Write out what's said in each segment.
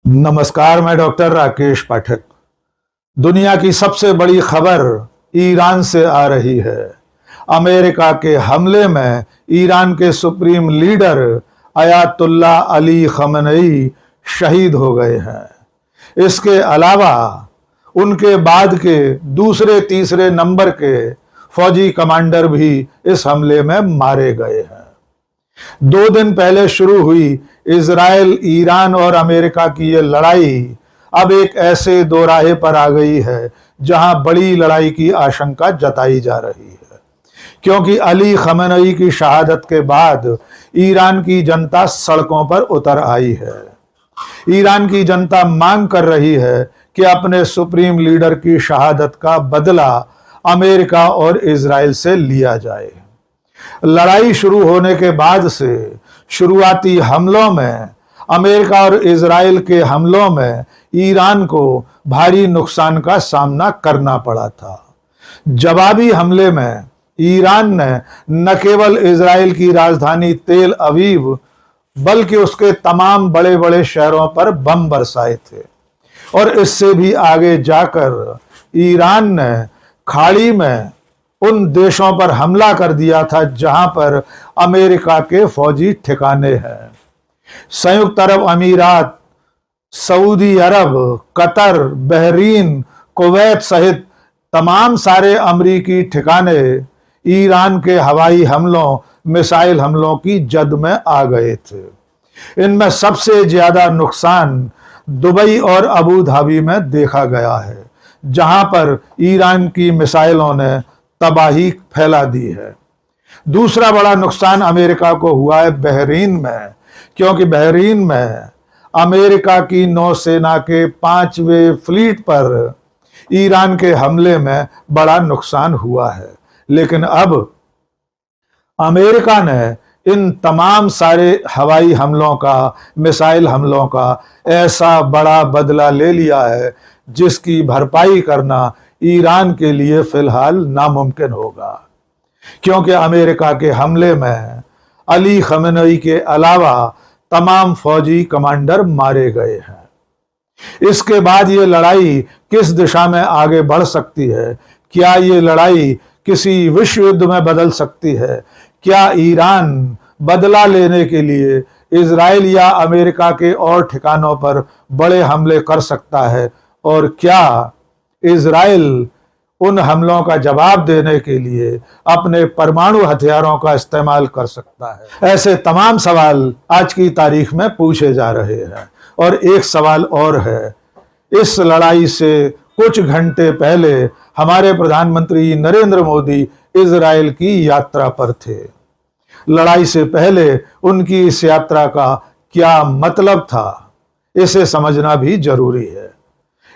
नमस्कार, मैं डॉक्टर राकेश पाठक। दुनिया की सबसे बड़ी खबर ईरान से आ रही है। अमेरिका के हमले में ईरान के सुप्रीम लीडर अयातुल्ला अली खamenei शहीद हो गए हैं। इसके अलावा उनके बाद के दूसरे तीसरे नंबर के फौजी कमांडर भी इस हमले में मारे गए हैं। 2 दिन पहले शुरू हुई इजराइल, ईरान और अमेरिका की ये लड़ाई अब एक ऐसे दोराहे पर आ गई है जहां बड़ी लड़ाई की आशंका जताई जा रही है, क्योंकि अली खamenei की शहादत के बाद ईरान की जनता सड़कों पर उतर आई है। ईरान की जनता मांग कर रही है कि अपने सुप्रीम लीडर की शहादत का बदला अमेरिका और इजराइल से लिया जाए। लड़ाई शुरू होने के बाद से शुरुआती हमलों में, अमेरिका और इजराइल के हमलों में ईरान को भारी नुकसान का सामना करना पड़ा था। जवाबी हमले में ईरान ने न केवल इजराइल की राजधानी तेल अवीव बल्कि उसके तमाम बड़े बड़े शहरों पर बम बरसाए थे, और इससे भी आगे जाकर ईरान ने खाड़ी में उन देशों पर हमला कर दिया था जहां पर अमेरिका के फौजी ठिकाने हैं। संयुक्त अरब अमीरात, सऊदी अरब, कतर, बहरीन, कुवैत सहित तमाम सारे अमरीकी ठिकाने ईरान के हवाई हमलों, मिसाइल हमलों की जद में आ गए थे। इनमें सबसे ज्यादा नुकसान दुबई और अबू धाबी में देखा गया है, जहां पर ईरान की मिसाइलों ने तबाही फैला दी है। दूसरा बड़ा नुकसान अमेरिका को हुआ है बहरीन में, क्योंकि बहरीन में अमेरिका की नौसेना के 5वें फ्लीट पर ईरान के हमले में बड़ा नुकसान हुआ है। लेकिन अब अमेरिका ने इन तमाम सारे हवाई हमलों का, मिसाइल हमलों का ऐसा बड़ा बदला ले लिया है जिसकी भरपाई करना ईरान के लिए फिलहाल नामुमकिन होगा, क्योंकि अमेरिका के हमले में अली खamenei के अलावा तमाम फौजी कमांडर मारे गए हैं। इसके बाद ये लड़ाई किस दिशा में आगे बढ़ सकती है? क्या ये लड़ाई किसी विश्व युद्ध में बदल सकती है? क्या ईरान बदला लेने के लिए इजराइल या अमेरिका के और ठिकानों पर बड़े हमले कर सकता है? और क्या इजराइल उन हमलों का जवाब देने के लिए अपने परमाणु हथियारों का इस्तेमाल कर सकता है? ऐसे तमाम सवाल आज की तारीख में पूछे जा रहे हैं। और एक सवाल और है, इस लड़ाई से कुछ घंटे पहले हमारे प्रधानमंत्री नरेंद्र मोदी इजराइल की यात्रा पर थे। लड़ाई से पहले उनकी इस यात्रा का क्या मतलब था, इसे समझना भी जरूरी है।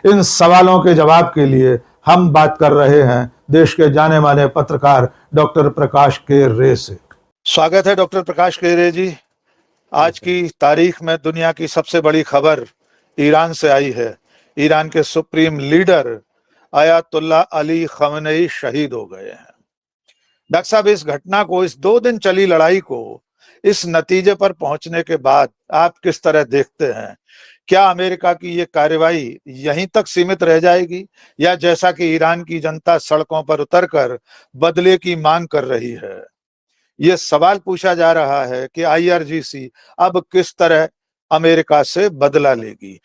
इन सवालों के जवाब के लिए हम बात कर रहे हैं देश के जाने माने पत्रकार डॉक्टर प्रकाश के रे से। स्वागत है डॉक्टर प्रकाश के रे जी। आज की तारीख में दुनिया की सबसे बड़ी खबर ईरान से आई है। ईरान के सुप्रीम लीडर अयातुल्ला अली खamenei शहीद हो गए हैं। डॉक्टर साहब, इस घटना को, इस 2 दिन चली लड़ाई को, इस नतीजे पर पहुंचने के बाद आप किस तरह देखते हैं? क्या अमेरिका की ये कार्रवाई यहीं तक सीमित रह जाएगी, या जैसा कि ईरान की जनता सड़कों पर उतरकर बदले की मांग कर रही है, ये सवाल पूछा जा रहा है कि IRGC अब किस तरह अमेरिका से बदला लेगी?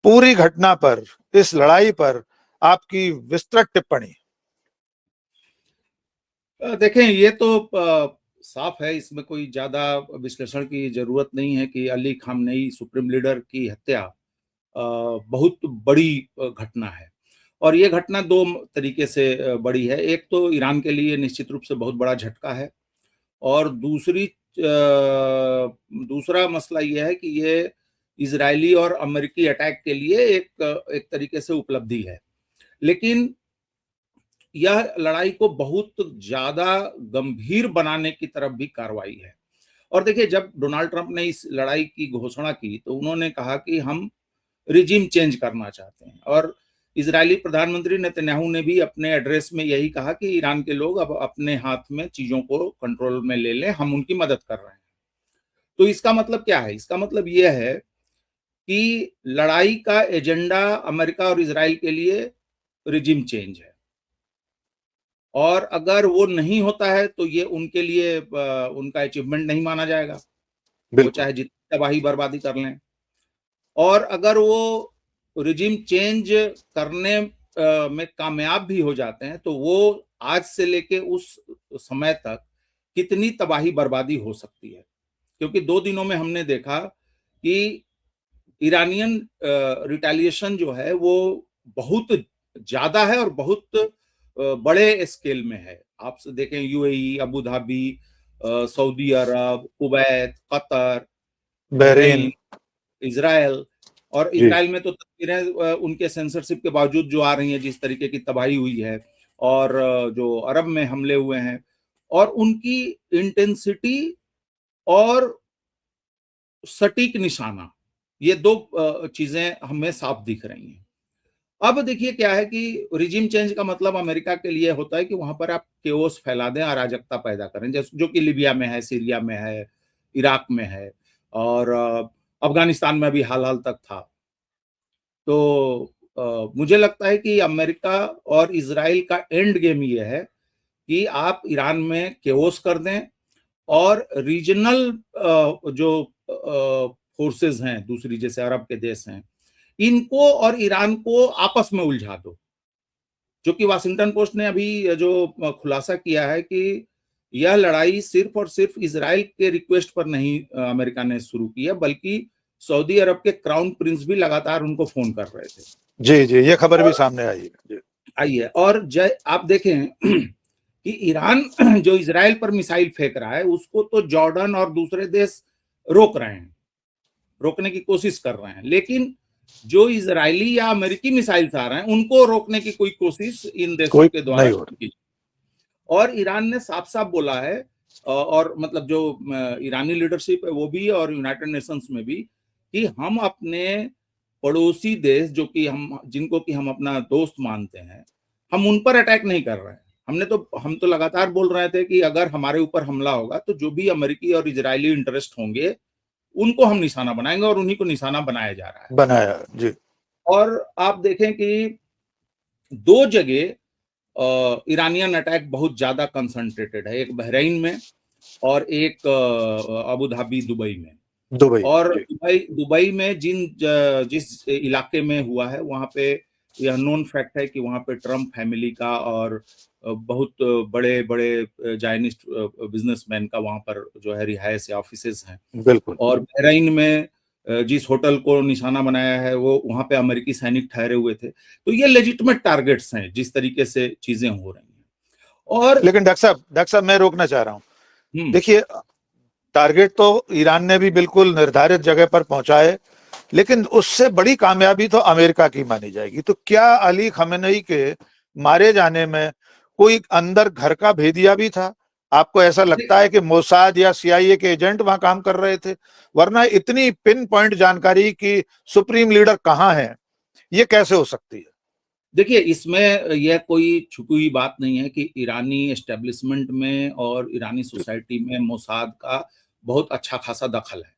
पूरी घटना पर, इस लड़ाई पर आपकी विस्तृत टिप्पणी। देखें, ये तो साफ है, इसमें कोई ज्यादा विश्लेषण की जरूरत नहीं है कि अली खamenei सुप्रीम लीडर की हत्या बहुत बड़ी घटना है। और ये घटना 2 तरीके से बड़ी है। एक तो ईरान के लिए निश्चित रूप से बहुत बड़ा झटका है, और दूसरा मसला ये है कि ये इजरायली और अमेरिकी अटैक के लिए एक तरीके से उपलब्धि है। लेकिन यह लड़ाई को बहुत ज्यादा गंभीर बनाने की तरफ भी कार्रवाई है। और देखिए, जब डोनाल्ड ट्रंप ने इस लड़ाई की घोषणा की तो उन्होंने कहा कि हम रिजीम चेंज करना चाहते हैं, और इजरायली प्रधानमंत्री नेतन्याहू ने भी अपने एड्रेस में यही कहा कि ईरान के लोग अब अपने हाथ में चीजों को कंट्रोल में ले लें, हम उनकी मदद कर रहे हैं। तो इसका मतलब क्या है? इसका मतलब यह है कि लड़ाई का एजेंडा अमेरिका और इजराइल के लिए रिजिम चेंज है, और अगर वो नहीं होता है तो ये उनके लिए उनका अचीवमेंट नहीं माना जाएगा, वो बिल्कुल। चाहे जितनी तबाही बर्बादी कर लें। और अगर वो रिजिम चेंज करने में कामयाब भी हो जाते हैं तो वो आज से लेके उस समय तक कितनी तबाही बर्बादी हो सकती है, क्योंकि 2 दिनों में हमने देखा कि ईरानियन रिटेलिएशन जो है वो बहुत ज़्यादा है और बहुत बड़े स्केल में है। आप देखें UAE, Abu Dhabi, Saudi Arab, Kuwait, Qatar, Bahrain. Bahrain, Israel, और जी। इज़राइल में तो तस्वीरें उनके सेंसरशिप के बावजूद जो आ रही हैं, जिस तरीके की तबाही हुई है, और जो अरब में हमले हुए हैं, और उनकी इंटेंसिटी और सटीक निशाना, ये 2 चीज़ें हमें साफ दिख रही हैं। अब देखिए क्या है कि रिजिम चेंज का मतलब अमेरिका के लिए होता है कि वहाँ पर आप केओस फैला दें, अराजकता पैदा करें, जैसे जो कि लीबिया में है, सीरिया में है, इराक में है, और अफ़गानिस्तान में भी हाल-हाल तक था। तो मुझे लगता है कि अमेरिका और इज़राइल का एंड गेम ये है कि आप ईरान में केओस कर दें, और रीजनल जो फोर्सेस हैं दूसरी, जैसे अरब के देश हैं, इनको और ईरान को आपस में उलझा दो। जो कि वाशिंगटन पोस्ट ने अभी जो खुलासा किया है कि यह लड़ाई सिर्फ और सिर्फ इज़राइल के रिक्वेस्ट पर नहीं अमेरिका ने शुरू की है, बल्कि सऊदी अरब के क्राउन प्रिंस भी लगातार उनको फ़ोन कर रहे थे। जी, जी, ये खबर भी और सामने आई है। जी। आई है, और आप देखें कि ईरान जो इज़राइल पर मिसाइल फेंक रहा है, उसको तो जॉर्डन और दूसरे देश रोक रहे हैं, रोकने की कोशिश कर रहे हैं। लेकिन जो इज़राइली या अमेरिकी मिसाइल्स आ रहे हैं, उनको रोकने की कोई कोशिश इन देशों कोई के द्वारा नहीं हो नहीं की। और ईरान ने साफ-साफ बोला है, और मतलब जो ईरानी लीडरशिप है वो भी, और यूनाइटेड नेशंस में भी, कि हम अपने पड़ोसी देश जो कि जिनको कि हम अपना दोस्त मानते हैं, हम उन पर अटैक नहीं कर रहे हैं। हम तो लगातार बोल रहे थे कि अगर हमारे ऊपर हमला होगा तो जो भी अमेरिकी और इज़राइली इंटरेस्ट होंगे, उनको हम निशाना बनाएँगे, और उन्हीं को निशाना बनाया जा रहा है। बनाया। जी। और आप देखें कि 2 जगह ईरानियन अटैक बहुत ज़्यादा कंसंट्रेटेड है, एक बहरीन में और एक अबू धाबी, दुबई में। दुबई। और जी। दुबई में जिस इलाके में हुआ है, वहाँ पे यह नोन फैक्ट है कि वहाँ पे ट्रम्प फैमिली का और बहुत बड़े-बड़े ज़ायनिस्ट बिज़नेसमैन का वहाँ पर जो है रिहायश या ऑफिसेज़ हैं। बिल्कुल। और बहरीन में जिस होटल को निशाना बनाया है, वो वहाँ पे अमेरिकी सैनिक ठहरे हुए थे। तो ये लेजिटिमेट टारगेट्स हैं, जिस तरीके से चीज़ें हो रही हैं। और लेकिन डॉक्टर साहब मैं रोकना चाह रहा हूँ। हुँ, देखिए, टारगेट तो ईरान ने भी बिल्कुल निर्धारित जगह पर पहुंचाए, लेकिन उससे बड़ी कामयाबी तो अमेरिका की मानी जाएगी। तो क्या अली खamenei के मारे जाने में कोई अंदर घर का भेदिया भी था? आपको ऐसा लगता है कि मोसाद या सीआईए के एजेंट वहां काम कर रहे थे? वरना इतनी पिन पॉइंट जानकारी की सुप्रीम लीडर कहाँ है, ये कैसे हो सकती है? देखिए, इसमें यह कोई छुपी हुई बात नहीं है कि ईरानी एस्टेब्लिशमेंट में और ईरानी सोसाइटी में मोसाद का बहुत अच्छा खासा दखल है।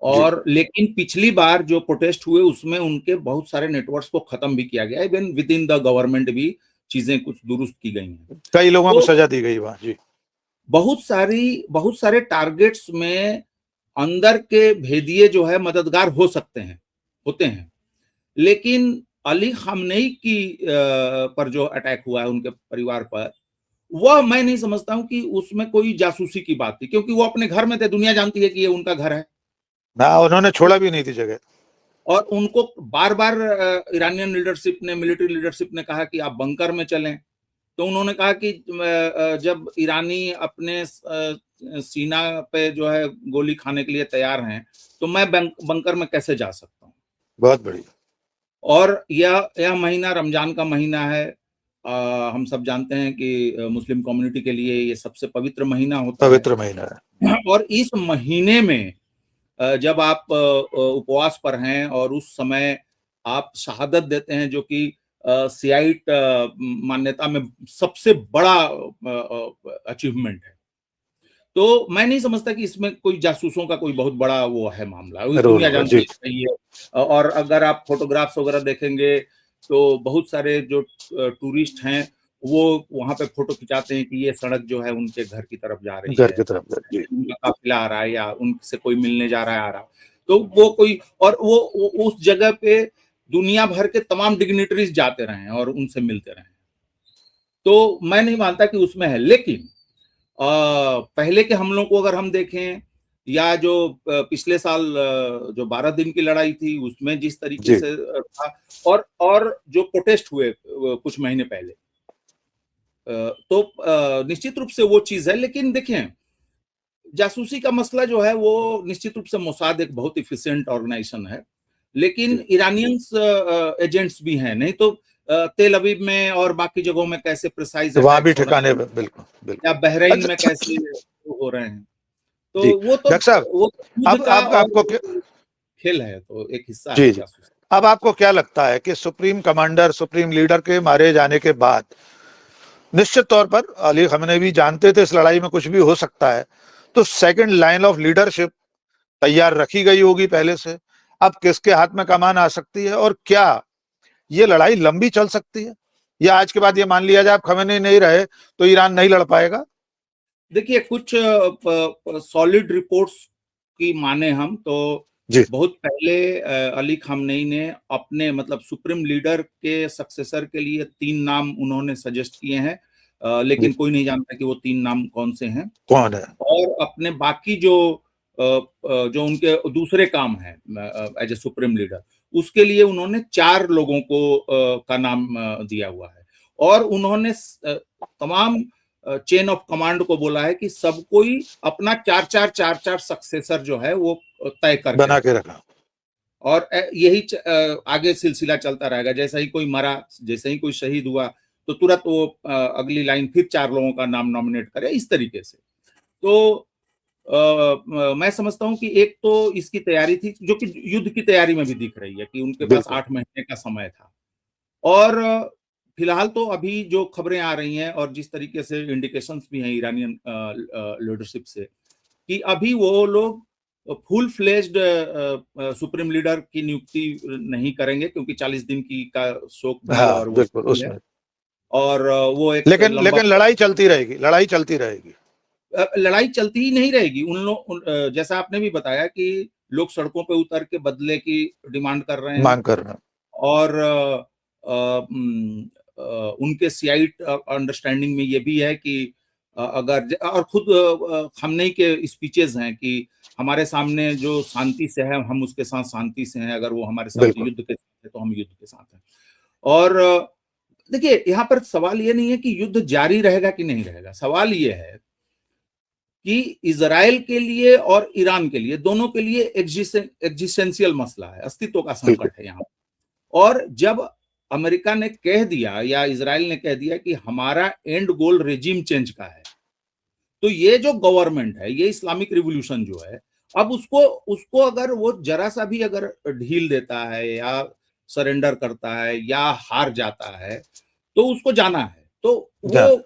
जी। और लेकिन पिछली बार जो प्रोटेस्ट हुए, उसमें उनके बहुत सारे नेटवर्क्स को खत्म भी किया गया है, even with in the government भी चीज़ें कुछ दुरुस्त की गई हैं। कई लोगों को तो सजा दी गई वहां। जी। बहुत सारे टारगेट्स में अंदर के भेदिए जो है मददगार हो सकते हैं, होते हैं। लेकिन अली खamenei की पर जो अटैक हुआ है उनके परिवार पर, वह मैं नहीं समझता हूँ कि उसमें कोई जासूसी की बात थी, क्योंकि वो अपने घर में थे, दुनिया जानती है कि ये उनका घर है। ना, उन्होंने छोड़ा भी नहीं थी जगह। और उनको बार-बार ईरानियन लीडरशिप ने, मिलिट्री लीडरशिप ने कहा कि आप बंकर में चलें। तो उन्होंने कहा कि जब ईरानी अपने सीना पे जो है गोली खाने के लिए तैयार हैं, तो मैं बंकर में कैसे जा सकता हूँ? बहुत बढ़िया। और यह महीना रमज़ान का महीना है। हम सब जानते हैं कि मुस्लिम कम्युनिटी के लिए ये सबसे पवित्र महीना होता है। पवित्र महीना है। और इस महीने में जब आप उपवास पर हैं और उस समय आप शहादत देते हैं, जो कि शियाइट मान्यता में सबसे बड़ा अचीवमेंट है। तो मैं नहीं समझता कि इसमें कोई जासूसों का कोई बहुत बड़ा वो है मामला, रोल दुनिया होगा जानती जी। है ये। और अगर आप फोटोग्राफ्स वगैरह देखेंगे तो बहुत सारे जो टूरिस्ट हैं वो वहां पे फोटो खिंचाते हैं कि ये सड़क जो है उनके घर की तरफ जा रही घर है, की तरफ जी। उनका काफिला आ रहा है या उनसे कोई मिलने जा रहा है आ रहा, तो वो कोई और वो उस जगह पे दुनिया भर के तमाम डिग्निटरीज जाते रहे हैं और उनसे मिलते रहे हैं। तो मैं नहीं मानता कि उसमें है, लेकिन पहले के हमलों को अगर हम देखें या जो पिछले साल जो 12 दिन की लड़ाई थी उसमें जिस तरीके जी। से था, और जो प्रोटेस्ट हुए कुछ महीने पहले, तो निश्चित रूप से वो चीज है। लेकिन देखें, जासूसी का मसला जो है वो निश्चित रूप से मोसाद एक बहुत इफिशिएंट ऑर्गेनाइजेशन है, लेकिन जी। इरानियंस एजेंट्स भी हैं, नहीं तो तेल अवीव में और बाकी जगहों में कैसे प्रिसाइज वहां भी अटैक्स हो रहे ठिकाने हैं, पे बिल्कुल या बिल्कुल। बहरीन में अच्छा कैसे हो रहे हैं। तो जी। वो डॉक्टर साहब, वो युद्ध अब का अब और आपको खेल है, तो एक हिस्सा जी है जी, जासूसी। अब आपको क्या लगता है कि सुप्रीम कमांडर, सुप्रीम लीडर के मारे जाने के बाद निश्चित तौर पर अली खamenei भी जानते थे इस लड़ाई में कुछ भी हो सकता है, तो सेकंड लाइन ऑफ लीडरशिप तैयार रखी गई होगी पहले से। अब किसके हाथ में कमान आ सकती है और क्या ये लड़ाई लंबी चल सकती है, या आज के बाद ये मान लिया जाए अब खamenei नहीं रहे तो ईरान नहीं लड़ पाएगा? देखिए, कुछ सॉलिड रिपोर्ट्स की माने हम तो जी बहुत पहले अली खamenei ने अपने मतलब सुप्रीम लीडर के सक्सेसर के लिए 3 नाम उन्होंने सजेस्ट किए हैं, जी। लेकिन कोई नहीं जानता कि वो 3 नाम कौन से हैं। कौन है? और अपने बाकी जो जो उनके दूसरे काम हैं एज ए सुप्रीम लीडर, उसके लिए उन्होंने 4 लोगों को का नाम दिया हुआ है। और उन्होंने तमाम चेन ऑफ कमांड को बोला है कि सब कोई अपना 4-4 सक्सेसर जो है वो तय करके बना के रखे। रखा। और यही आगे सिलसिला चलता रहेगा, जैसा ही कोई मरा, जैसे ही कोई शहीद हुआ, तो तुरंत वो अगली लाइन फिर 4 लोगों का नाम नॉमिनेट करे, इस तरीके से। तो मैं समझता हूँ कि एक तो इसकी तैयारी थी, जो कि युद्ध की तैयारी में भी दिख रही है कि उनके पास बिल्कुल 8 महीने का समय था। और फिलहाल तो अभी जो खबरें आ रही हैं और जिस तरीके से इंडिकेशंस भी हैं ईरानियन लीडरशिप से, कि अभी वो लोग फुल फ्लेज्ड सुप्रीम लीडर की नियुक्ति नहीं करेंगे, क्योंकि 40 दिन की का शोक भी हाँ और वो बिल्कुल भी है। उसमें। और वो एक लेकिन लंबा लेकिन लड़ाई चलती रहेगी, लड़ाई चलती रहेगी। लड़ाई चलती ही नहीं रहेगी। जैसा आपने भी बताया कि लोग सड़कों पे उतर के बदले की डिमांड कर रहे हैं। मांग कर रहे हैं। और उनके सियाइट अंडरस्टैंडिंग में ये भी है कि अगर और खुद खamenei के स्पीचेस हैं कि हमारे सामने जो शांति से है हम उसके साथ शांति से हैं, अगर वो हमारे साथ बिल्कुल युद्ध के साथ है तो हम युद्ध के साथ हैं। और देखिए, यहाँ पर सवाल ये नहीं है कि युद्ध जारी रहेगा कि नहीं रहेगा, सवाल ये है कि इजराइल के लिए और ईरान के लिए, दोनों के लिए एग्जिस्टेंशियल मसला है, अस्तित्व का बिल्कुल। संकट है यहाँ। और जब अमेरिका ने कह दिया या इजराइल ने कह दिया कि हमारा एंड गोल रेजिम चेंज का है, तो ये जो गवर्नमेंट है, ये इस्लामिक रिवॉल्यूशन जो है, अब उसको उसको अगर वो जरा सा भी अगर ढील देता है या सरेंडर करता है या हार जाता है, तो उसको जाना है। तो जान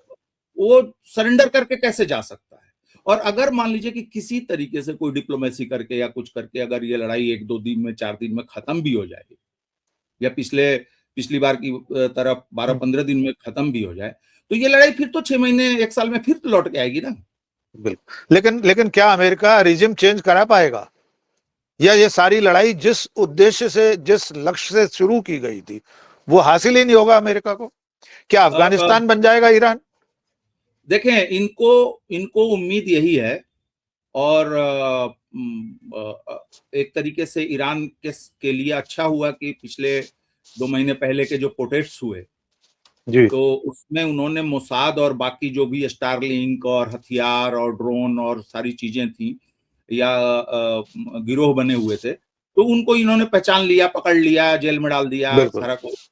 वो सरेंडर करके कैसे जा सकता है? और अगर मान लीजिए कि किसी तरीके से कोई डिप्लोमेसी करके या कुछ करके अगर ये लड़ाई 1-2 दिन में, 4 दिन में खत्म भी हो जाएगी, या पिछली बार की तरह 12-15 दिन में खत्म भी हो जाए, तो ये लड़ाई फिर तो 6 महीने, 1 साल में फिर लौट के आएगी ना। बिल्कुल। लेकिन लेकिन क्या अमेरिका रिजिम चेंज करा पाएगा, या ये सारी लड़ाई जिस उद्देश्य से, जिस लक्ष्य से शुरू की गई थी, वो हासिल ही नहीं होगा अमेरिका को? क्या अफगानिस्तान बन जाएगा ईरान? देखें, इनको इनको उम्मीद यही है। और एक तरीके से ईरान के लिए अच्छा हुआ कि पिछले 2 महीने पहले के जो प्रोटेस्ट हुए, जी तो उसमें उन्होंने मोसाद और बाकी जो भी स्टारलिंक और हथियार और ड्रोन और सारी चीजें थी या गिरोह बने हुए थे, तो उनको इन्होंने पहचान लिया, पकड़ लिया, जेल में डाल दिया, बिल्कुल। सारा कुछ।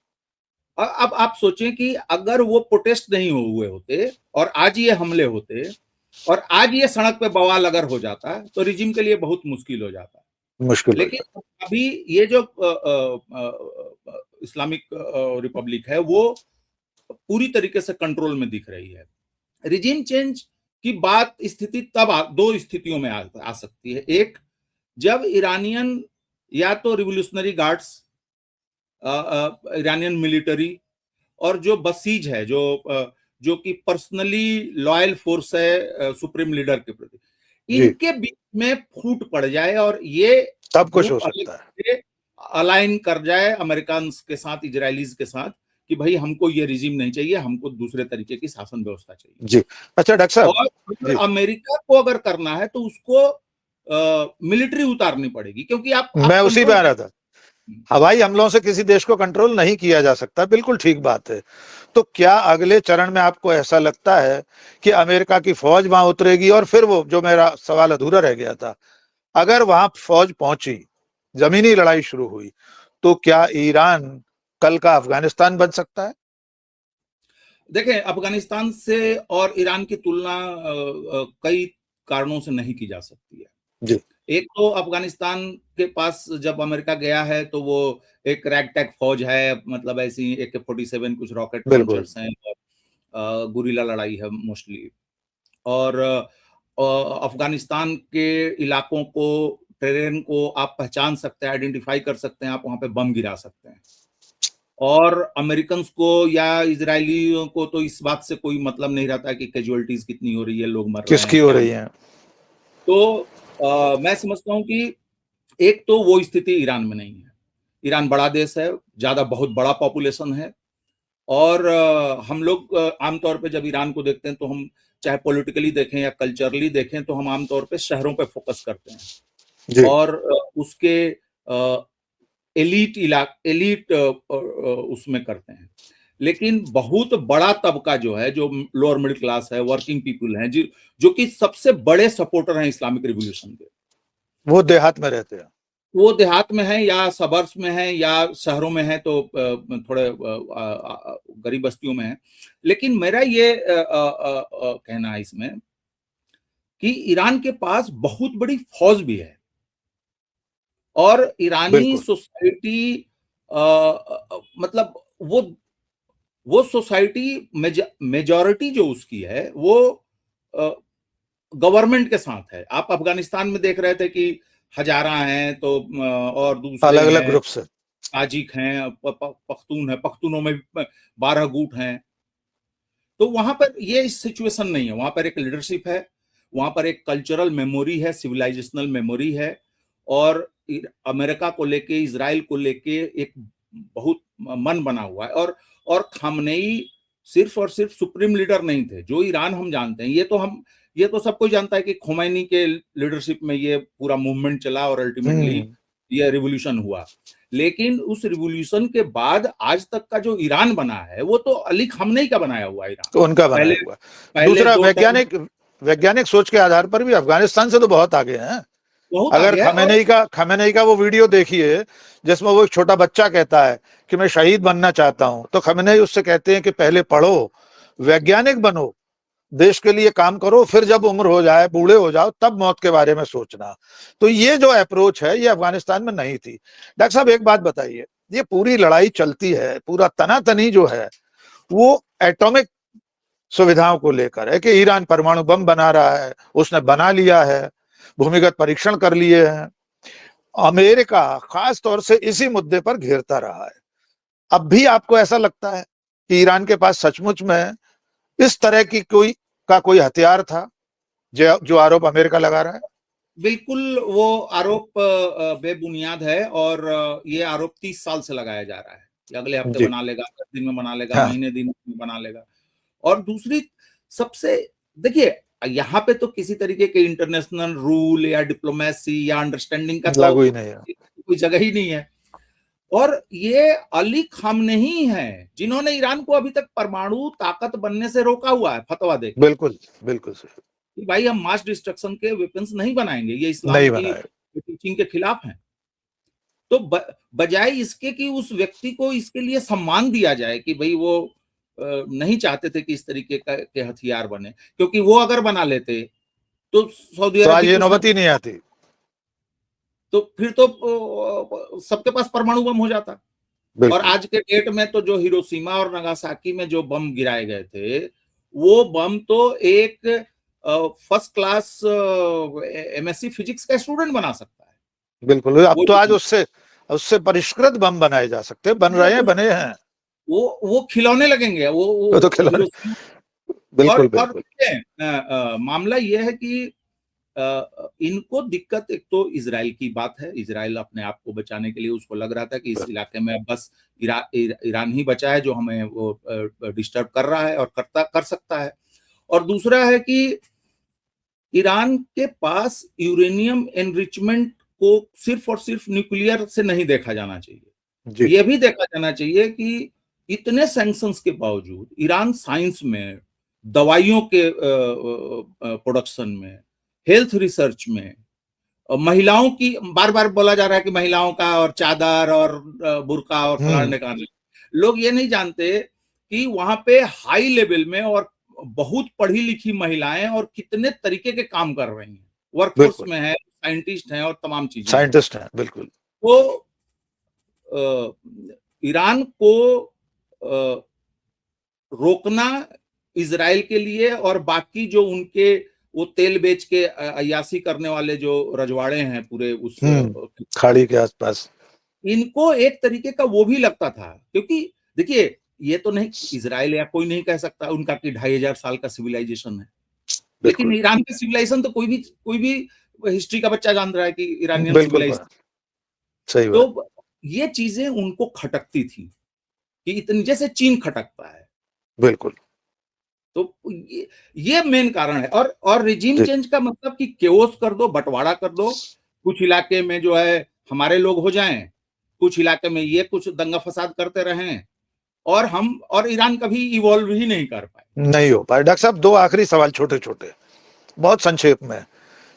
अब आप सोचें कि अगर वो प्रोटेस्ट नहीं हुए होते और आज ये हमले होते और आज ये सड़क पे बवाल अगर हो जाता, तो रिजिम के लिए बहुत मुश्किल हो जाता। मुश्किल हो लेकिन जाए। अभी ये जो इस्लामिक रिपब्लिक है, वो पूरी तरीके से कंट्रोल में दिख रही है। रिजिम चेंज कि बात स्थिति दो स्थितियों में आ सकती है। एक, जब ईरानियन या तो रिवोल्यूशनरी गार्ड्स, ईरानियन मिलिट्री और जो बसीज है, जो कि पर्सनली लॉयल फोर्स है सुप्रीम लीडर के प्रति, जी, इनके बीच में फूट पड़ जाए और ये तब कुछ हो ग्रुप अलग सकता है। से अलाइन कर जाए अमेरिकन के साथ, इजरायलीज के साथ, कि भाई हमको ये रिजीम नहीं चाहिए, हमको दूसरे तरीके की शासन व्यवस्था चाहिए। जी, अच्छा डॉक्टर साहब। और अगर जी, अमेरिका को अगर करना है तो उसको मिलिट्री उतारनी पड़ेगी, क्योंकि आप मैं उसी पे कंट्रोल आ रहा था। हवाई हमलों से किसी देश को कंट्रोल नहीं किया जा सकता, बिल्कुल ठीक बात है। तो क्या अगले चरण में आपको ऐसा लगता है कि अमेरिका की फौज वहां उतरेगी? और फिर वो जो मेरा सवाल अधूरा रह गया था, अगर वहां फौज पहुंची, जमीनी लड़ाई शुरू हुई, तो क्या ईरान कल का अफगानिस्तान बन सकता है? देखें, अफगानिस्तान से और ईरान की तुलना कई कारणों से नहीं की जा सकती है। जी, एक तो अफगानिस्तान के पास जब अमेरिका गया है तो वो एक रैगटैग फौज है, मतलब ऐसी AK-47 कुछ रॉकेट बिल्कुल। लॉन्चर्स हैं और गुरिल्ला लड़ाई है मोस्टली। और अफगानिस्तान के इलाकों को, टेरेन को आप पहचान सकते हैं, आइडेंटिफाई कर सकते हैं, आप वहां पे बम गिरा सकते हैं। और अमेरिकन्स को या इजरायलियों को तो इस बात से कोई मतलब नहीं रहता कि कैजुअलिटीज कितनी हो रही है, लोग मर रहे किसकी हैं, हो क्या। रही है? तो मैं समझता हूं कि एक तो वो स्थिति ईरान में नहीं है। ईरान बड़ा देश है, ज्यादा बहुत बड़ा पॉपुलेशन है, और हम लोग आमतौर पे जब ईरान को देखते हैं तो हम चाहे पॉलिटिकली देखें या कल्चरली देखें तो हम आमतौर पे शहरों पे फोकस करते हैं जी, और उसके एलीट उसमें करते हैं। लेकिन बहुत बड़ा तबका जो है, जो लोअर मिडिल क्लास है, वर्किंग पीपल हैं, जो कि सबसे बड़े सपोर्टर हैं इस्लामिक रिवॉल्यूशन के, वो देहात में रहते हैं। वो देहात में है या सबर्ब्स में है या शहरों में है, तो थोड़े गरीब बस्तियों में है। लेकिन मेरा ये कहना है इसमें कि ईरान के पास बहुत बड़ी फौज भी है और ईरानी बिल्कुल, सोसाइटी, मतलब वो सोसाइटी, मेजॉरिटी जो उसकी है वो गवर्नमेंट के साथ है। आप अफगानिस्तान में देख रहे थे कि हजारा हैं, तो और दूसरे अलग अलग हैं, ग्रुप से। ताजिक हैं, पख्तून है, पख्तूनों में भी 12 गुट हैं। तो वहां पर ये सिचुएशन नहीं है, वहां पर एक लीडरशिप है, वहां पर एक कल्चरल मेमोरी है, सिविलाइजेशनल मेमोरी है, और अमेरिका को लेके, इजराइल को लेके एक बहुत मन बना हुआ है। और खामनेई सिर्फ और सिर्फ सुप्रीम लीडर नहीं थे जो ईरान हम जानते हैं। ये तो सब कोई जानता है कि खोमैनी के लीडरशिप में ये पूरा मूवमेंट चला और अल्टीमेटली हम्म। ये रिवॉल्यूशन हुआ। लेकिन उस रिवॉल्यूशन के बाद आज तक का जो ईरान बना है वो तो अली खामनेई का बनाया हुआ ईरान। तो उनका बनाया पहले हुआ। पहले दूसरा, 2 टर्म वैज्ञानिक सोच के आधार पर भी अफगानिस्तान से तो बहुत आगे हैं। बहुत अगर आगे है। और खमेनेई का वो वीडियो देखिए जिसमें वो एक छोटा बच्चा कहता है कि मैं शहीद बनना चाहता हूं, तो खमेनेई उससे कहते हैं कि पहले पढ़ो, वैज्ञानिक बनो, देश के लिए काम करो, फिर जब उम्र हो जाए, बूढ़े हो जाओ, तब मौत के बारे में सोचना। तो ये जो अप्रोच है ये अफगानिस्तान में नहीं थी। डॉक्टर साहब एक बात बताइए, ये पूरी लड़ाई चलती है, पूरा तनातनी जो है वो एटॉमिक सुविधाओं को लेकर है कि ईरान परमाणु बम बना रहा है, उसने बना लिया है, भूमिगत परीक्षण कर लिए हैं। अमेरिका खास तौर से इसी मुद्दे पर घेरता रहा है। अब भी आपको ऐसा लगता है कि ईरान के पास सचमुच में इस तरह की कोई हथियार था जो आरोप अमेरिका लगा रहा है? बिल्कुल वो आरोप बेबुनियाद है, और ये आरोप 30 साल से लगाया जा रहा है कि अगले हफ्ते जी, बना लेगा, 10 दिन में बना लेगा, हाँ, महीने दिन में बना लेगा। और दूसरी सबसे, देखिए, यहाँ पे तो किसी तरीके के इंटरनेशनल रूल या डिप्लोमेसी या अंडरस्टैंडिंग का तो लागू ही नहीं है। कोई जगह ही नहीं है। और ये अली खामनेई हैं जिन्होंने ईरान को अभी तक परमाणु ताकत बनने से रोका हुआ है, फतवा देके बिल्कुल, बिल्कुल सही। कि भाई हम मास डिस्ट्रक्शन के वेपन्स नहीं बनाएंगे, ये इस्लाम नहीं की बनाए। टीचिंग के खिलाफ हैं। तो बजाय इसके कि उस व्यक्ति को इसके लिए सम्मान दिया जाए कि भाई वो नहीं चाहते थे कि इस तरीके के हथियार बने, क्योंकि वो अगर बना लेते तो सऊदी तो अरब आज भी ये कुछ ना, नौबत ही नहीं आती। तो फिर तो सबके पास परमाणु बम हो जाता। और बिल्कुल। आज के डेट में तो जो हिरोशिमा और नागासाकी में जो बम गिराए गए थे, वो बम तो एक फर्स्ट क्लास एमएससी फिजिक्स का स्टूडेंट बना सकता है। बिल्कुल, अब वो तो आज उससे उससे परिष्कृत बम बनाए जा सकते हैं, बन रहे हैं, बने हैं। वो खिलौने लगेंगे, वो तो खिलौने, हिरोशिमा। बिल्कुल और बिल्कुल। मामला यह है कि इनको दिक्कत एक तो इजराइल की बात है। इजराइल अपने आप को बचाने के लिए उसको लग रहा था कि इस इलाके में अब बस ईरान ही बचा है जो हमें वो डिस्टर्ब कर रहा है और कर सकता है। और दूसरा है कि ईरान के पास यूरेनियम एनरिचमेंट को सिर्फ और सिर्फ न्यूक्लियर से नहीं देखा जाना चाहिए। जी, यह भी देखा जाना चाहिए कि इतने सैंक्शंस के बावजूद ईरान साइंस में, दवाइयों के प्रोडक्शन में, हेल्थ रिसर्च में, महिलाओं की बार बार बोला जा रहा है कि महिलाओं का और चादर और बुर्का और फलाने का, लोग ये नहीं जानते कि वहां पे हाई लेवल में और बहुत पढ़ी लिखी महिलाएं और कितने तरीके के काम कर रही हैं, वर्कफोर्स बिल्कुल, में है, साइंटिस्ट हैं और तमाम चीजें हैं। साइंटिस्ट हैं, बिल्कुल। तो ईरान को रोकना इजराइल के लिए और बाकी जो उनके वो तेल बेच के अय्याशी करने वाले जो रजवाड़े हैं पूरे उस खाड़ी के आसपास, इनको एक तरीके का वो भी लगता था। क्योंकि देखिए, ये तो नहीं इजराइल या कोई नहीं कह सकता उनका कि 2500 साल का सिविलाइजेशन है, लेकिन बिल्कुल ईरान का सिविलाइजेशन तो कोई भी हिस्ट्री का बच्चा जान रहा है कि ईरानियन बिल्कुल सिविलाइजेशन। सही बात, तो ये चीजें उनको खटकती थी कि इतनी जैसे चीन खटकता है। बिल्कुल तो ये मेन कारण है। और रिजीम जी, चेंज का मतलब कि केओस कर दो, बंटवारा कर दो, कुछ इलाके में जो है हमारे लोग हो जाएं, कुछ इलाके में ये कुछ दंगा फसाद करते रहें, और ईरान कभी इवॉल्व ही नहीं कर पाए। नहीं हो पाए। डॉक्टर साहब, दो आखिरी सवाल छोटे छोटे, बहुत संक्षेप में।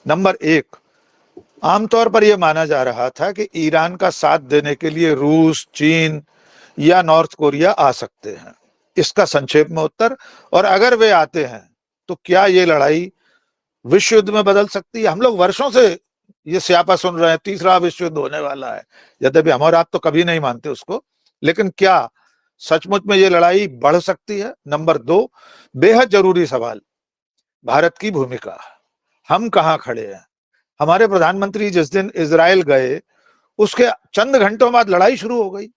नंबर एक, आमतौर पर यह माना जा रहा था कि ईरान का साथ देने के लिए रूस, चीन या नॉर्थ कोरिया आ सकते हैं। इसका संक्षेप में उत्तर, और अगर वे आते हैं तो क्या ये लड़ाई विश्व युद्ध में बदल सकती है? हम लोग वर्षों से ये स्यापा सुन रहे हैं, तीसरा विश्व युद्ध होने वाला है, यद्यपि हम और आप तो कभी नहीं मानते उसको, लेकिन क्या सचमुच में ये लड़ाई बढ़ सकती है? नंबर दो, बेहद जरूरी सवाल, भारत की भूमिका, हम कहां खड़े हैं? हमारे प्रधानमंत्री जिस दिन इजराइल गए उसके चंद घंटों बाद लड़ाई शुरू हो गई।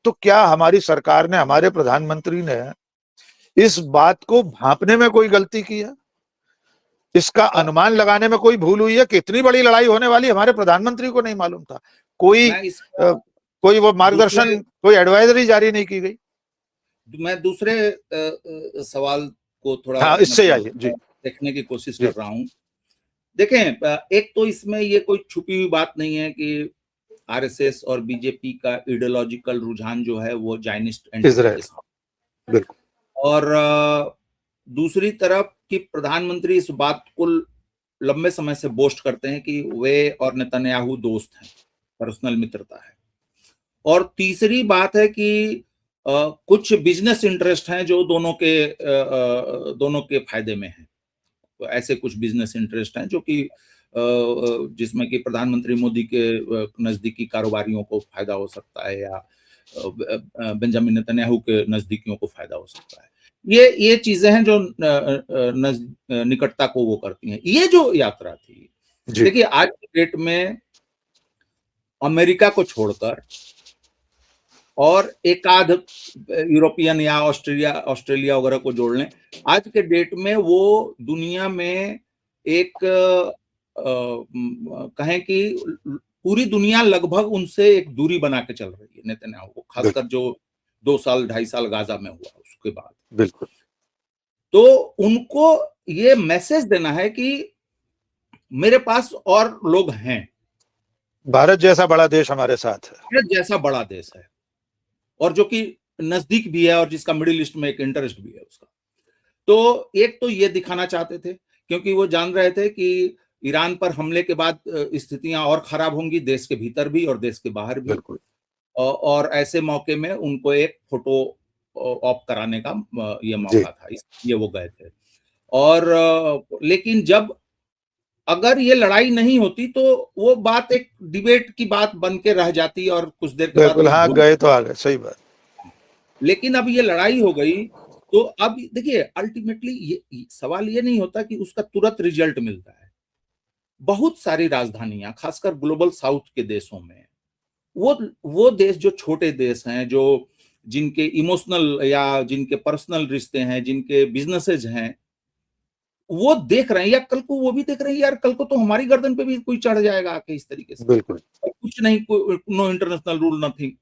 तो क्या हमारी सरकार ने, हमारे प्रधानमंत्री ने इस बात को भांपने में कोई गलती की है? इसका अनुमान लगाने में कोई भूल हुई है कि इतनी बड़ी लड़ाई होने वाली? हमारे प्रधानमंत्री को नहीं मालूम था? कोई मैं इसका कोई वो दूसरे मार्गदर्शन, कोई एडवाइजरी जारी नहीं की गई? मैं दूसरे सवाल को थोड़ा हाँ, इससे मतलब आइए जी। देखने की कोशिश जी, कर रहा हूं। देखें, एक तो इसमें ये कोई छुपी हुई बात नहीं है कि आरएसएस और बीजेपी का आइडियोलॉजिकल रुझान जो है वो जायनिस्ट एंटिटी के इजराइल, साथ। बिल्कुल और दूसरी तरफ कि प्रधानमंत्री इस बात को लंबे समय से बोस्ट करते हैं कि वे और नेतन्याहू दोस्त हैं, पर्सनल मित्रता है। और तीसरी बात है कि कुछ बिजनेस इंटरेस्ट हैं जो दोनों के फायदे में हैं। तो ऐसे कुछ बिजनेस इंटरेस्ट हैं जो कि जिसमें कि प्रधानमंत्री मोदी के नजदीकी कारोबारियों को फायदा हो सकता है, या बेंजामिन नेतन्याहू के नजदीकियों को फायदा हो सकता है। ये चीजें हैं जो निकटता को वो करती हैं। ये जो यात्रा थी, जी, देखिए आज की डेट में अमेरिका को छोड़कर और एक आध यूरोपियन या ऑस्ट्रेलिया वगैरह को जोड़ लें, आज के डेट में वो दुनिया में एक कहें कि पूरी दुनिया लगभग उनसे एक दूरी बना के चल रही है नेतन्याहू को, खासकर बिल्कुल जो 2 साल 2.5 साल गाजा में हुआ उसके बाद। बिल्कुल तो उनको ये मैसेज देना है कि मेरे पास और लोग हैं, भारत जैसा बड़ा देश हमारे साथ है। भारत जैसा बड़ा देश है, और जो कि नजदीक भी है और जिसका मिडिल ईस्ट में एक इंटरेस्ट भी है उसका। तो एक तो ये दिखाना चाहते थे, क्योंकि वो जान रहे थे कि ईरान पर हमले के बाद स्थितियां और खराब होंगी, देश के भीतर भी और देश के बाहर भी। बिल्कुल और ऐसे मौके में उनको एक फोटो ऑप कराने का ये जी, मौका था, इसलिए वो गए थे। और लेकिन जब अगर ये लड़ाई नहीं होती तो वो बात एक डिबेट की बात बन के रह जाती और कुछ देर के बाद बिल्कुल, लोग हाँ भूल। गए तो आ गए, सही बात। लेकिन अब ये लड़ाई हो गई तो अब देखिए अल्टीमेटली ये सवाल ये नहीं होता कि उसका तुरंत रिजल्ट मिलता है। बहुत सारी राजधानियां खासकर ग्लोबल साउथ के देशों में वो देश जो छोटे देश हैं, जो जिनके इमोशनल या जिनके पर्सनल रिश्ते हैं, जिनके बिजनेसेस हैं, वो देख रहे हैं या कल को वो भी देख रहे हैं यार कल को तो हमारी गर्दन पे भी कोई चढ़ जाएगा आके इस तरीके से। बिल्कुल। और कुछ नहीं, नो इंटरनेशनल रूल नथिंग।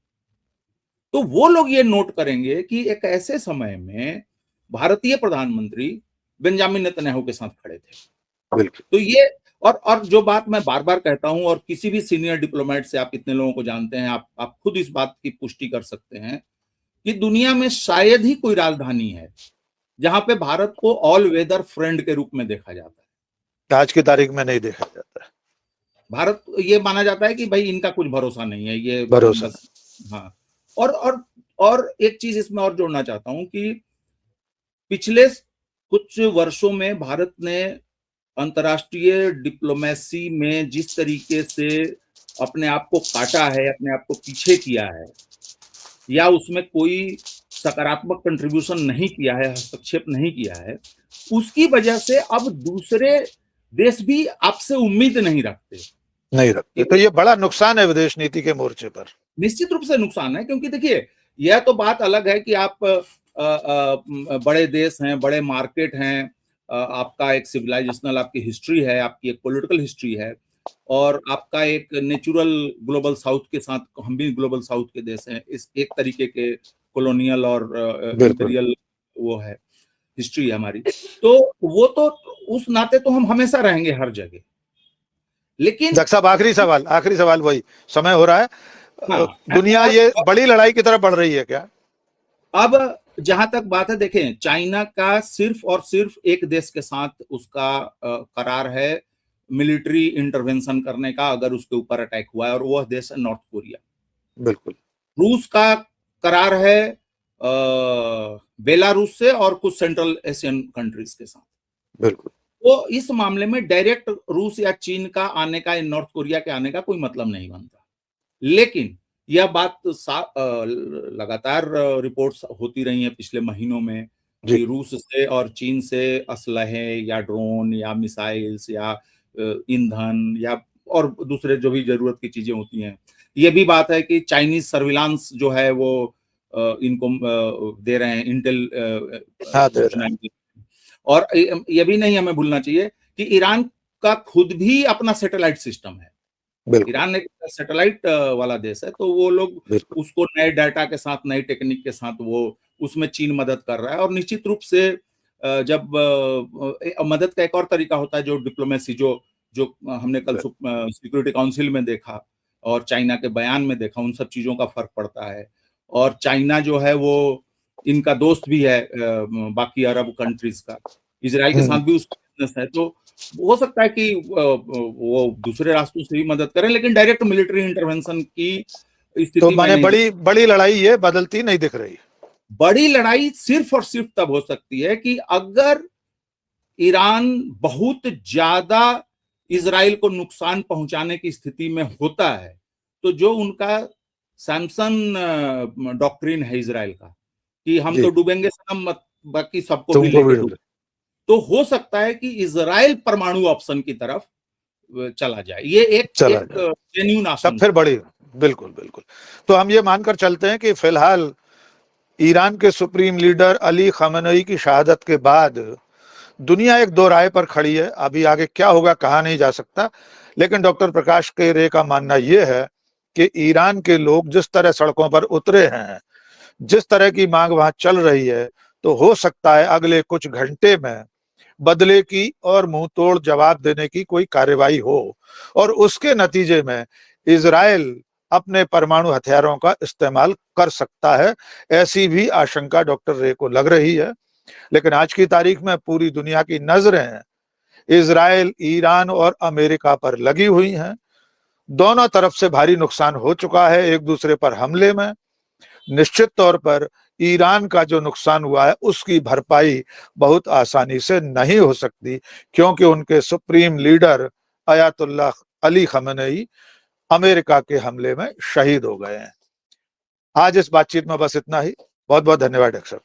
तो वो लोग ये नोट करेंगे कि एक ऐसे समय में भारतीय प्रधानमंत्री बेंजामिन नेतन्याहू के साथ खड़े थे। बिल्कुल। तो ये और जो बात मैं बार-बार कहता हूं और किसी भी सीनियर डिप्लोमेट से आप इतने लोगों को जानते हैं, आप खुद इस बात की पुष्टि कर सकते हैं कि दुनिया में शायद ही कोई राजधानी है जहां पे भारत को ऑल वेदर फ्रेंड के रूप में देखा जाता है। आज की तारीख में नहीं देखा जाता है। भारत ये माना जाता है कि भाई इनका कुछ भरोसा नहीं है, ये भरोसा बस। हाँ। और एक चीज इसमें और जोड़ना चाहता हूं कि पिछले कुछ वर्षों में भारत ने अंतर्राष्ट्रीय डिप्लोमेसी में जिस तरीके से अपने आप को काटा है, अपने आप को पीछे किया है, या उसमें कोई सकारात्मक कंट्रीब्यूशन नहीं किया है, हस्तक्षेप नहीं किया है, उसकी वजह से अब दूसरे देश भी आपसे उम्मीद नहीं रखते। नहीं रखते। तो ये बड़ा नुकसान है विदेश नीति के मोर्चे पर। निश्चित रूप से नुकसान है, क्योंकि देखिए यह तो बात अलग है कि आप बड़े देश हैं, बड़े मार्केट हैं, आपका एक सिविलाइजेशनल आपकी हिस्ट्री है, आपकी एक पॉलिटिकल हिस्ट्री है, और आपका एक नेचुरल ग्लोबल साउथ के साथ, हम भी ग्लोबल साउथ के देश हैं, इस एक तरीके के कॉलोनियल और इंपीरियल वो है, हिस्ट्री है हमारी। तो वो तो उस नाते तो हम हमेशा रहेंगे हर जगह। लेकिन डॉक्टर साहब आखिरी सवाल वही, समय हो रहा है। हाँ, दुनिया ये बड़ी लड़ाई की तरफ बढ़ रही है क्या? अब जहां तक बात है, देखें, चाइना का सिर्फ और सिर्फ एक देश के साथ उसका करार है मिलिट्री इंटरवेंशन करने का अगर उसके ऊपर अटैक हुआ है, और वह देश है नॉर्थ कोरिया। बिल्कुल। रूस का करार है बेलारूस से और कुछ सेंट्रल एशियन कंट्रीज के साथ। बिल्कुल। तो इस मामले में डायरेक्ट रूस या चीन का आने का, नॉर्थ कोरिया के आने का कोई मतलब नहीं बनता। लेकिन यह बात लगातार रिपोर्ट्स होती रही हैं पिछले महीनों में कि रूस से और चीन से असलहे या ड्रोन या मिसाइल्स या ईंधन या और दूसरे जो भी जरूरत की चीजें होती हैं। ये भी बात है कि चाइनीज सर्विलांस जो है वो इनको दे रहे हैं, इंटेल सूचनाएं। और ये भी नहीं हमें भूलना चाहिए कि ईरान का खुद भी अपना सैटेलाइट सिस्टम है। ईरान एक सैटेलाइट वाला देश है, तो वो लोग उसको नए डाटा के साथ, नई टेक्निक के साथ वो उसमें चीन मदद कर रहा है। और निश्चित रूप से जब मदद का एक और तरीका होता है जो डिप्लोमेसी, जो हमने कल सिक्योरिटी काउंसिल में देखा और चाइना के बयान में देखा, उन सब चीजों का फर्क पड़ता है। और चाइना जो है वो इनका दोस्त भी है बाकी अरब कंट्रीज का, इजराइल के साथ भी उसका बिजनेस है। तो हो सकता है कि वो दूसरे रास्तों से भी मदद करें, लेकिन डायरेक्ट मिलिट्री इंटरवेंशन की स्थिति तो माने बड़ी लड़ाई ये बदलती नहीं दिख रही। बड़ी लड़ाई सिर्फ और सिर्फ तब हो सकती है कि अगर ईरान बहुत ज्यादा इजराइल को नुकसान पहुंचाने की स्थिति में होता है, तो जो उनका सैमसन डॉक्ट्रिन है इजराइल का कि हम तो डूबेंगे सनम, मत बाकी सबको भी लेके डूबेंगे, तो हो सकता है कि इजराइल परमाणु ऑप्शन की तरफ चला जाए। ये एक जेन्युइन आशंका, फिर बड़ी। बिल्कुल। तो हम ये मानकर चलते हैं कि फिलहाल ईरान के सुप्रीम लीडर अली खamenei की शहादत के बाद दुनिया एक दो राय पर खड़ी है। अभी आगे क्या होगा कहा नहीं जा सकता, लेकिन डॉक्टर प्रकाश के रे का मानना यह है कि ईरान के लोग जिस तरह सड़कों पर उतरे हैं, जिस तरह की मांग वहां चल रही है, तो हो सकता है अगले कुछ घंटे में बदले की और मुंह तोड़ जवाब देने की कोई कार्रवाई हो, और उसके नतीजे में इजराइल अपने परमाणु हथियारों का इस्तेमाल कर सकता है। ऐसी भी आशंका डॉक्टर रे को लग रही है। लेकिन आज की तारीख में पूरी दुनिया की नजरें इजराइल, ईरान और अमेरिका पर लगी हुई हैं। दोनों तरफ से भारी नुकसान हो चुका है एक दूसरे पर हमले में। निश्चित तौर पर ईरान का जो नुकसान हुआ है उसकी भरपाई बहुत आसानी से नहीं हो सकती, क्योंकि उनके सुप्रीम लीडर अयातुल्लाह अली खamenei अमेरिका के हमले में शहीद हो गए हैं। आज इस बातचीत में बस इतना ही। बहुत बहुत धन्यवाद डॉक्टर साहब।